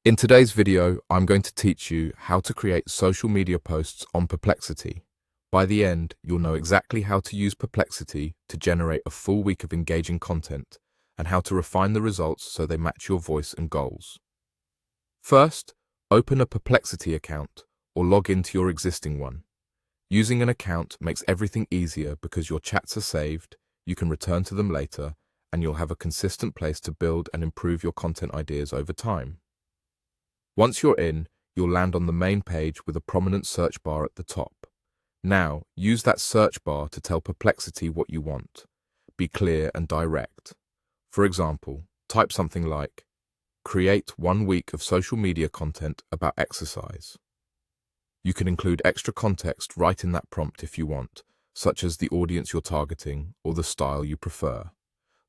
In today's video, I'm going to teach you how to create social media posts on Perplexity. By the end, you'll know exactly how to use Perplexity to generate a full week of engaging content and how to refine the results so they match your voice and goals. First, open a Perplexity account or log into your existing one. Using an account makes everything easier because your chats are saved, you can return to them later, and you'll have a consistent place to build and improve your content ideas over time. Once you're in, you'll land on the main page with a prominent search bar at the top. Now, use that search bar to tell Perplexity what you want. Be clear and direct. For example, type something like, "Create 1 week of social media content about exercise." You can include extra context right in that prompt if you want, such as the audience you're targeting or the style you prefer.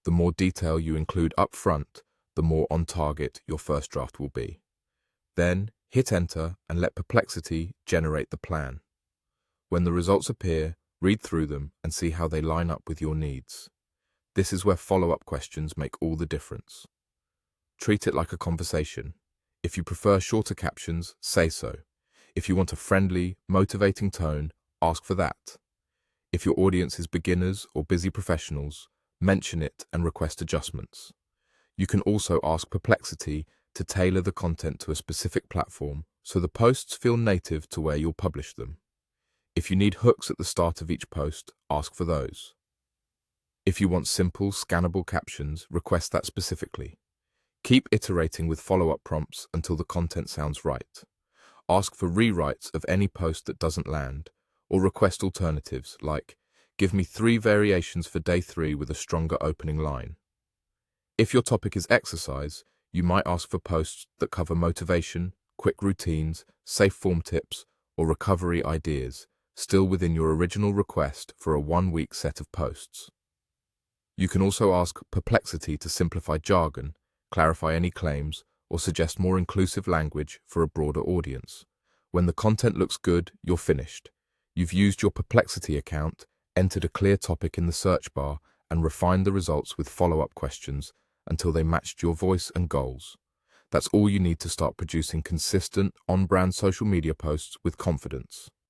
The more detail you include up front, the more on target your first draft will be. Then, hit enter and let Perplexity generate the plan. When the results appear, read through them and see how they line up with your needs. This is where follow-up questions make all the difference. Treat it like a conversation. If you prefer shorter captions, say so. If you want a friendly, motivating tone, ask for that. If your audience is beginners or busy professionals, mention it and request adjustments. You can also ask Perplexity to tailor the content to a specific platform so the posts feel native to where you'll publish them. If you need hooks at the start of each post, ask for those. If you want simple, scannable captions, request that specifically. Keep iterating with follow-up prompts until the content sounds right. Ask for rewrites of any post that doesn't land, or request alternatives like, "Give me 3 variations for day 3 with a stronger opening line." If your topic is exercise, you might ask for posts that cover motivation, quick routines, safe form tips, or recovery ideas, still within your original request for a 1-week set of posts. You can also ask Perplexity to simplify jargon, clarify any claims, or suggest more inclusive language for a broader audience. When the content looks good, you're finished. You've used your Perplexity account, entered a clear topic in the search bar, and refined the results with follow-up questions until they matched your voice and goals. That's all you need to start producing consistent, on-brand social media posts with confidence.